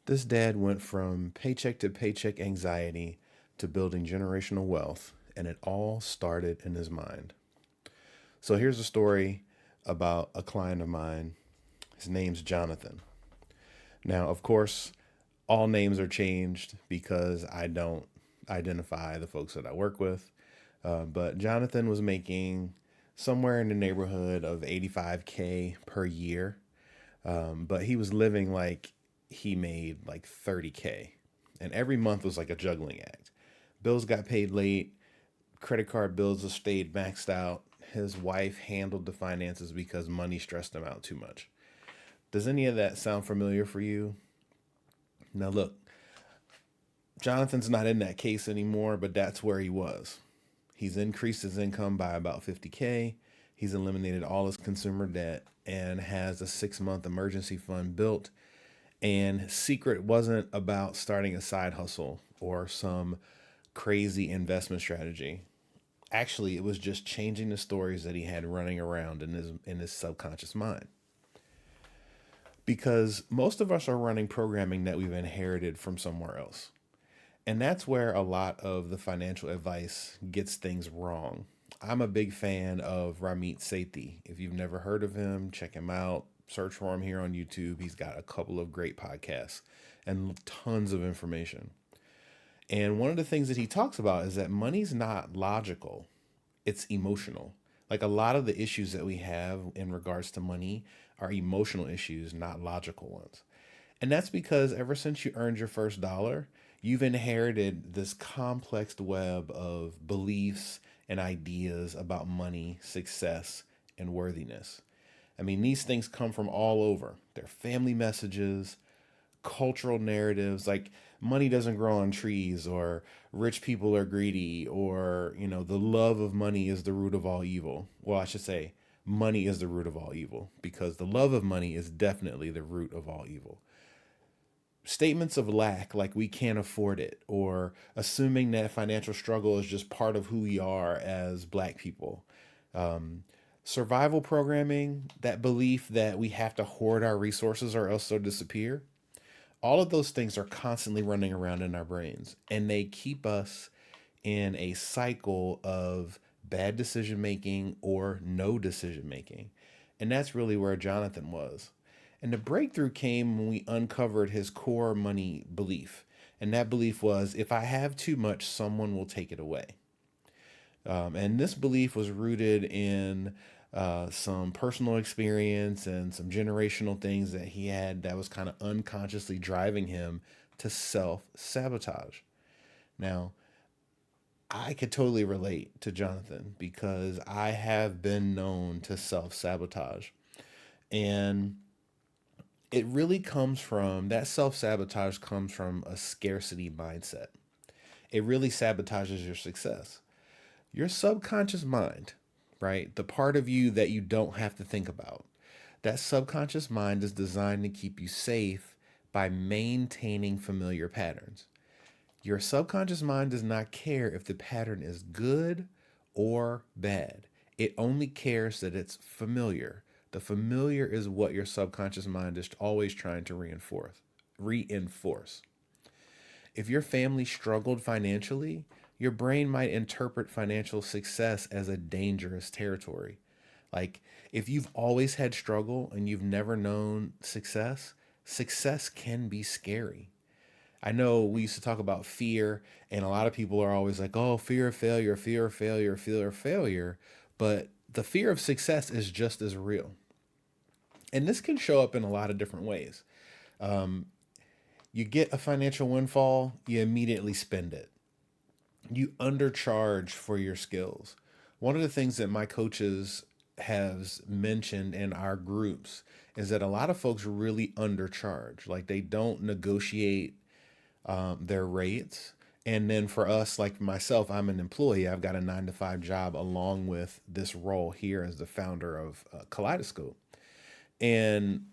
This dad went from paycheck to paycheck anxiety to building generational wealth, and it all started in his mind. So here's a story about a client of mine. His name's Jonathan. Now, of course, all names are changed because I don't identify the folks that I work with. But Jonathan was making somewhere in the neighborhood of 85K per year. But he was living like he made like 30K. And every month was like a juggling act. Bills got paid late, credit card bills stayed maxed out. His wife handled the finances because money stressed him out too much. Does any of that sound familiar for you? Now, look, Jonathan's not in that case anymore, but that's where he was. He's increased his income by about 50K. He's eliminated all his consumer debt and has a 6 month emergency fund built. And his secret wasn't about starting a side hustle or some crazy investment strategy. Actually, it was just changing the stories that he had running around in his subconscious mind. Because most of us are running programming that we've inherited from somewhere else. And that's where a lot of the financial advice gets things wrong. I'm a big fan of Ramit Sethi. If you've never heard of him, check him out. Search for him here on YouTube. He's got a couple of great podcasts and tons of information. And one of the things that he talks about is that money's not logical, it's emotional. Like a lot of the issues that we have in regards to money are emotional issues, not logical ones. And that's because ever since you earned your first dollar, you've inherited this complex web of beliefs and ideas about money, success, and worthiness. I mean, these things come from all over. They're family messages, cultural narratives like money doesn't grow on trees, or rich people are greedy, or, the love of money is the root of all evil. Well, I should say, money is the root of all evil because the love of money is definitely the root of all evil. Statements of lack, like we can't afford it, or assuming that financial struggle is just part of who we are as Black people. Survival programming, that belief that we have to hoard our resources or else they'll disappear. All of those things are constantly running around in our brains, and they keep us in a cycle of bad decision making or no decision making. And that's really where Jonathan was. And the breakthrough came when we uncovered his core money belief. And that belief was, if I have too much, someone will take it away. And this belief was rooted in some personal experience and some generational things that he had that was kind of unconsciously driving him to self sabotage. Now, I could totally relate to Jonathan because I have been known to self sabotage. And it really comes from that self sabotage comes from a scarcity mindset. It really sabotages your success. Your subconscious mind, right? The part of you that you don't have to think about. That subconscious mind is designed to keep you safe by maintaining familiar patterns. Your subconscious mind does not care if the pattern is good or bad. It only cares that it's familiar. The familiar is what your subconscious mind is always trying to reinforce. Reinforce. If your family struggled financially, your brain might interpret financial success as a dangerous territory. Like, if you've always had struggle and you've never known success, success can be scary. I know we used to talk about fear, and a lot of people are always like, oh, fear of failure, fear of failure, fear of failure. But the fear of success is just as real. And this can show up in a lot of different ways. You get a financial windfall, you immediately spend it. You undercharge for your skills. One of the things that my coaches has mentioned in our groups is that a lot of folks really undercharge. Like they don't negotiate their rates. And then for us, like myself, I'm an employee. I've got a 9 to 5 job along with this role here as the founder of Kaleidoscope. And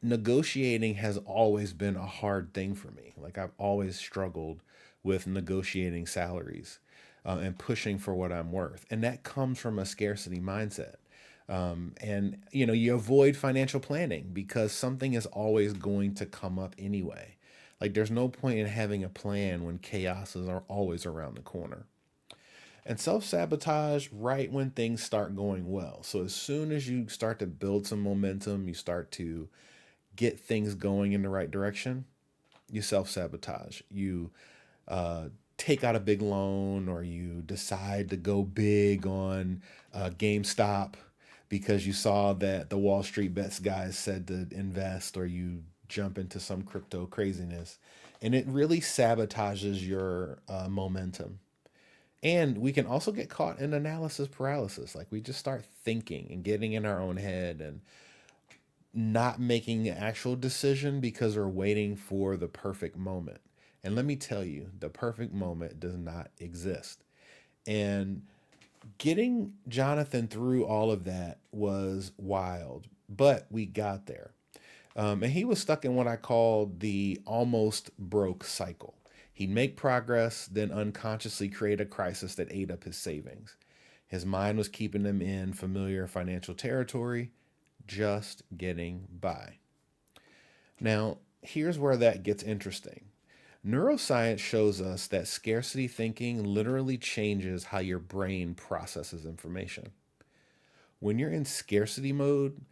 negotiating has always been a hard thing for me. Like I've always struggled with negotiating salaries and pushing for what I'm worth. And that comes from a scarcity mindset. And you avoid financial planning because something is always going to come up anyway. Like there's no point in having a plan when chaos are always around the corner. And self sabotage right when things start going well. So as soon as you start to build some momentum, you start to get things going in the right direction, you self sabotage. You uh, take out a big loan, or you decide to go big on GameStop because you saw that the Wall Street bets guys said to invest, or you jump into some crypto craziness. And it really sabotages your momentum. And we can also get caught in analysis paralysis. Like we just start thinking and getting in our own head and not making an actual decision because we're waiting for the perfect moment. And let me tell you, the perfect moment does not exist. And getting Jonathan through all of that was wild, but we got there. And he was stuck in what I called the almost broke cycle. He'd make progress, then unconsciously create a crisis that ate up his savings. His mind was keeping him in familiar financial territory, just getting by. Now, here's where that gets interesting. Neuroscience shows us that scarcity thinking literally changes how your brain processes information. When you're in scarcity mode,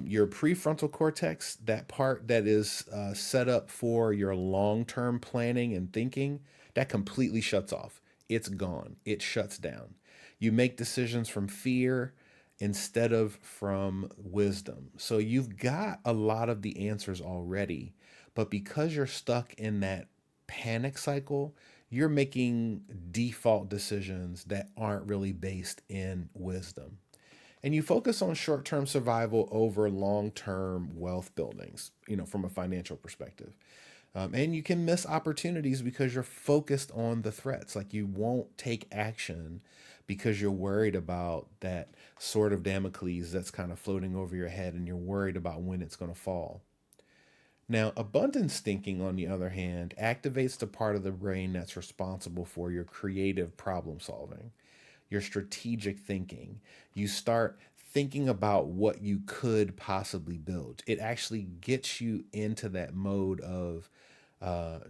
your prefrontal cortex, that part that is set up for your long term planning and thinking, that completely shuts off. It's gone, it shuts down. You make decisions from fear instead of from wisdom. So you've got a lot of the answers already, but because you're stuck in that panic cycle, you're making default decisions that aren't really based in wisdom. And you focus on short-term survival over long-term wealth buildings, from a financial perspective. And you can miss opportunities because you're focused on the threats. Like you won't take action because you're worried about that sword of Damocles that's kind of floating over your head, and you're worried about when it's going to fall. Now, abundance thinking, on the other hand, activates the part of the brain that's responsible for your creative problem solving, your strategic thinking. You start thinking about what you could possibly build. It actually gets you into that mode of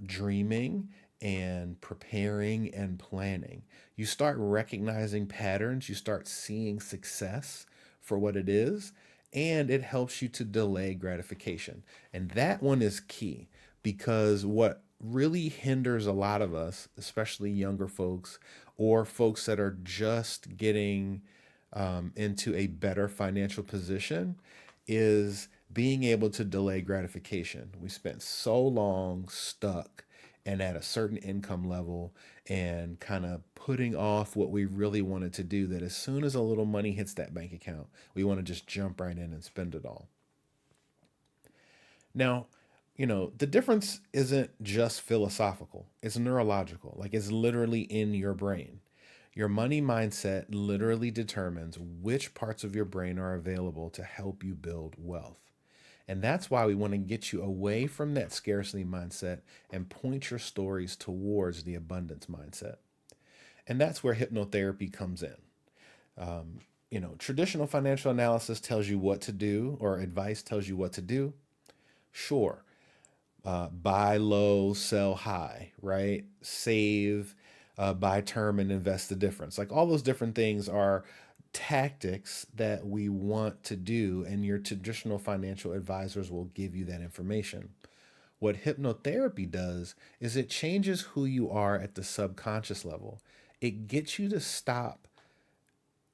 dreaming and preparing and planning. You start recognizing patterns, you start seeing success for what it is, and it helps you to delay gratification. And that one is key, because what really hinders a lot of us, especially younger folks or folks that are just getting into a better financial position, is being able to delay gratification. We spent so long stuck and at a certain income level and kind of putting off what we really wanted to do, that as soon as a little money hits that bank account, we want to just jump right in and spend it all. Now, the difference isn't just philosophical, it's neurological. Like it's literally in your brain. Your money mindset literally determines which parts of your brain are available to help you build wealth. And that's why we want to get you away from that scarcity mindset and point your stories towards the abundance mindset. And that's where hypnotherapy comes in. Traditional financial analysis tells you what to do, or advice tells you what to do. Sure, buy low, sell high, right? Save, buy term, and invest the difference. Like all those different things are tactics that we want to do, and your traditional financial advisors will give you that information. What hypnotherapy does is it changes who you are at the subconscious level. It gets you to stop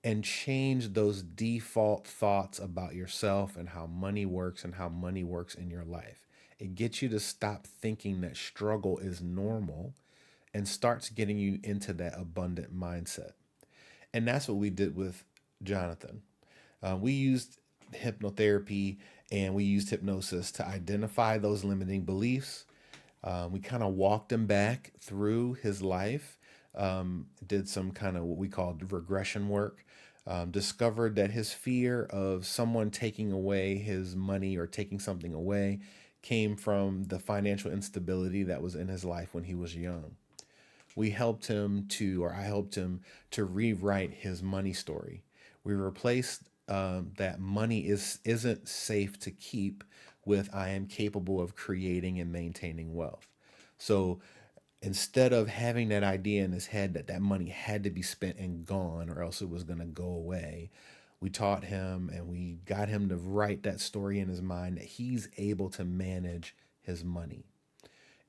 and change those default thoughts about yourself and how money works and how money works in your life. It gets you to stop thinking that struggle is normal and starts getting you into that abundant mindset. And that's what we did with Jonathan. We used hypnotherapy and we used hypnosis to identify those limiting beliefs. We kind of walked him back through his life, did some kind of what we called regression work, discovered that his fear of someone taking away his money or taking something away came from the financial instability that was in his life when he was young. I helped him to rewrite his money story. We replaced that money isn't safe to keep with I am capable of creating and maintaining wealth. So instead of having that idea in his head that that money had to be spent and gone or else it was going to go away, we taught him and we got him to write that story in his mind that he's able to manage his money.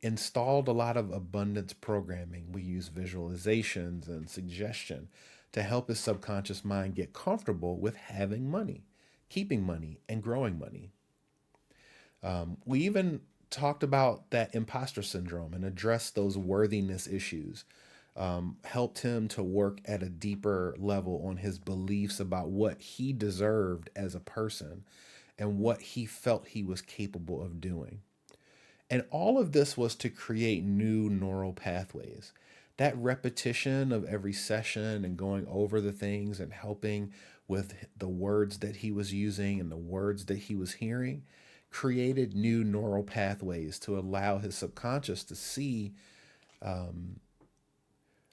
Installed a lot of abundance programming. We use visualizations and suggestion to help his subconscious mind get comfortable with having money, keeping money, and growing money. We even talked about that imposter syndrome and addressed those worthiness issues. Helped him to work at a deeper level on his beliefs about what he deserved as a person and what he felt he was capable of doing. And all of this was to create new neural pathways. That repetition of every session and going over the things and helping with the words that he was using and the words that he was hearing created new neural pathways to allow his subconscious to see,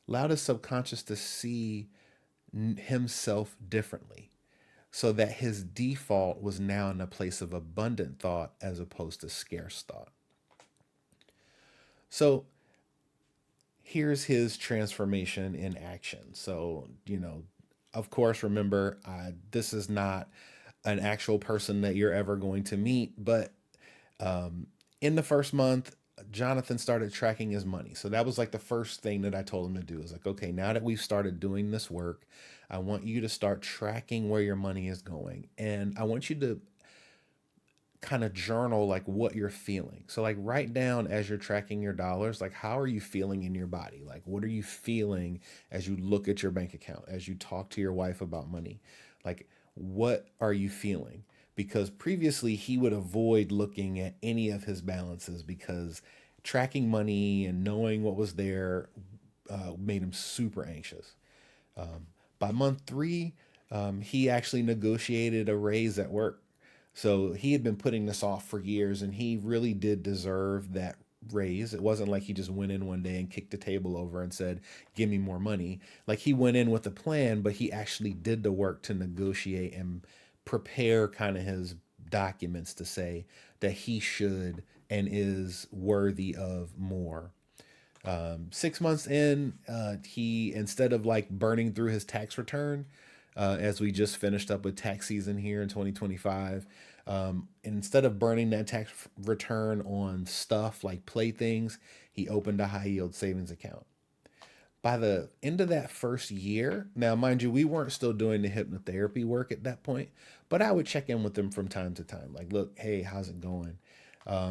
allowed his subconscious to see himself differently so that his default was now in a place of abundant thought as opposed to scarce thought. So here's his transformation in action. So, of course, remember, this is not an actual person that you're ever going to meet, but in the first month, Jonathan started tracking his money. So that was like the first thing that I told him to do. Is like, okay, now that we've started doing this work, I want you to start tracking where your money is going. And I want you to kind of journal like what you're feeling. So like write down as you're tracking your dollars, like how are you feeling in your body? Like what are you feeling as you look at your bank account, as you talk to your wife about money? Like what are you feeling? Because previously he would avoid looking at any of his balances because tracking money and knowing what was there made him super anxious. By month three, he actually negotiated a raise at work. So he had been putting this off for years and he really did deserve that raise. It wasn't like he just went in one day and kicked the table over and said, "Give me more money." Like he went in with a plan, but he actually did the work to negotiate and prepare kind of his documents to say that he should and is worthy of more. 6 months in, he, instead of like burning through his tax return, as we just finished up with tax season here in 2025, instead of burning that tax return on stuff like playthings, he opened a high yield savings account. By the end of that first year, now mind you, we weren't still doing the hypnotherapy work at that point, but I would check in with him from time to time. Like, look, hey, how's it going?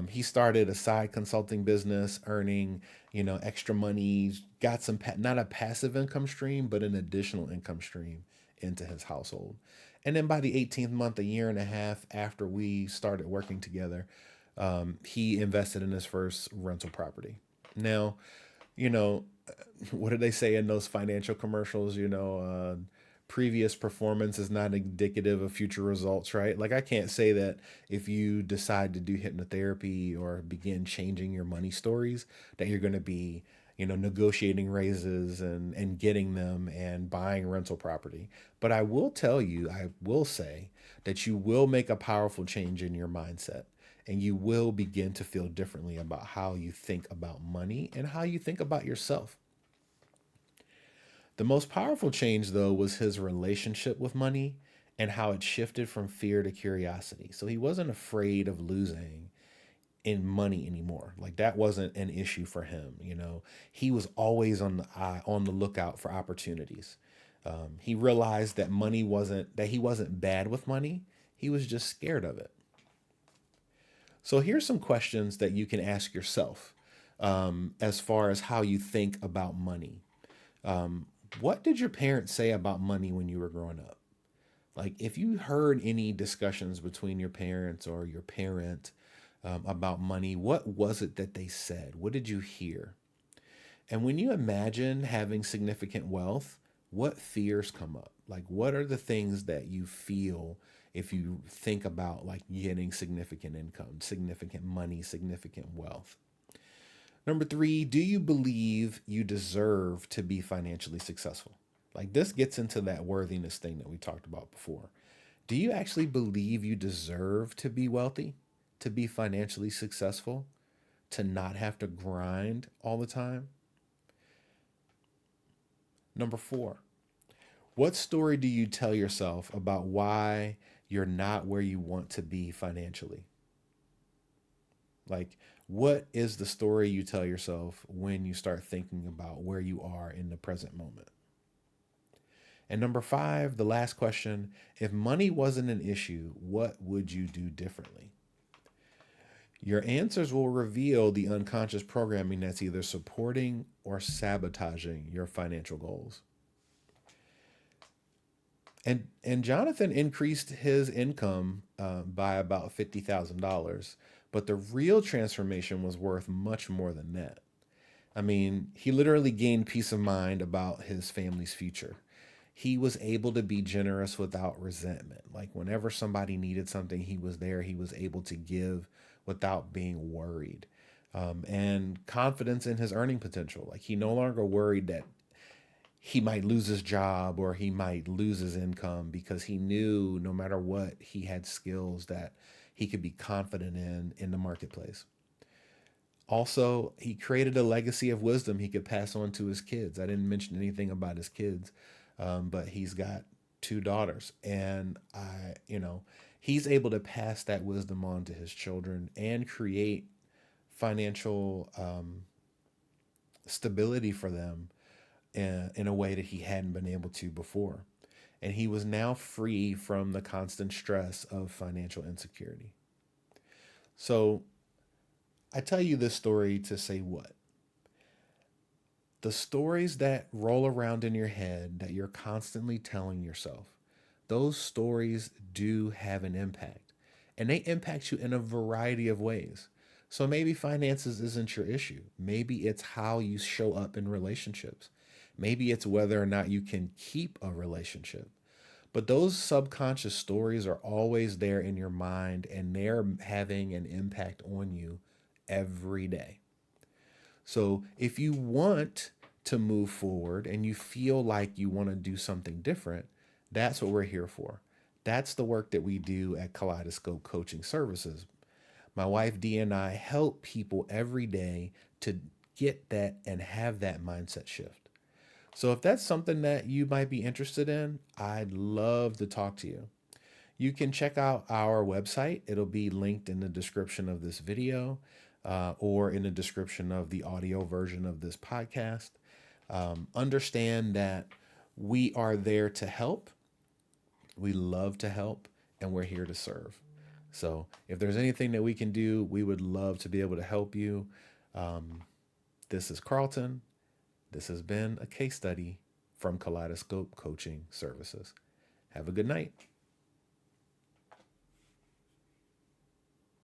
He started a side consulting business, earning, extra money, got some, not a passive income stream, but an additional income stream into his household. And then by the 18th month, a year and a half after we started working together, he invested in his first rental property. Now, you know, what do they say in those financial commercials? Previous performance is not indicative of future results, right? Like, I can't say that if you decide to do hypnotherapy or begin changing your money stories, that you're going to be, negotiating raises and getting them and buying rental property. But I will say that you will make a powerful change in your mindset and you will begin to feel differently about how you think about money and how you think about yourself. The most powerful change, though, was his relationship with money and how it shifted from fear to curiosity. So he wasn't afraid of losing in money anymore. Like that wasn't an issue for him. He was always on the lookout for opportunities. He realized that he wasn't bad with money. He was just scared of it. So here's some questions that you can ask yourself as far as how you think about money. What did your parents say about money when you were growing up? Like, if you heard any discussions between your parents or your parent about money, what was it that they said? What did you hear? And when you imagine having significant wealth, what fears come up? Like, what are the things that you feel if you think about like getting significant income, significant money, significant wealth? Number three, do you believe you deserve to be financially successful? Like this gets into that worthiness thing that we talked about before. Do you actually believe you deserve to be wealthy? to be financially successful, to not have to grind all the time? Number 4, what story do you tell yourself about why you're not where you want to be financially? Like, what is the story you tell yourself when you start thinking about where you are in the present moment? And number 5, the last question, if money wasn't an issue, what would you do differently? Your answers will reveal the unconscious programming that's either supporting or sabotaging your financial goals. And Jonathan increased his income by about $50,000, but the real transformation was worth much more than that. I mean, he literally gained peace of mind about his family's future. He was able to be generous without resentment. Like whenever somebody needed something, he was there. He was able to give without being worried. And confidence in his earning potential. Like he no longer worried that he might lose his job or he might lose his income because he knew no matter what, he had skills that he could be confident in the marketplace. Also, he created a legacy of wisdom he could pass on to his kids. I didn't mention anything about his kids, but he's got 2 daughters, and he's able to pass that wisdom on to his children and create financial stability for them in a way that he hadn't been able to before. And he was now free from the constant stress of financial insecurity. So I tell you this story to say what? The stories that roll around in your head that you're constantly telling yourself, those stories do have an impact. And they impact you in a variety of ways. So maybe finances isn't your issue. Maybe it's how you show up in relationships. Maybe it's whether or not you can keep a relationship. But those subconscious stories are always there in your mind and they're having an impact on you every day. So if you want to move forward and you feel like you want to do something different, that's what we're here for. That's the work that we do at Kaleidoscope Coaching Services. My wife Dee and I help people every day to get that and have that mindset shift. So if that's something that you might be interested in, I'd love to talk to you. You can check out our website. It'll be linked in the description of this video or in the description of the audio version of this podcast. Understand that we are there to help. We love to help and we're here to serve. So if there's anything that we can do, we would love to be able to help you. This is Carlton. This has been a case study from Kaleidoscope Coaching Services. Have a good night.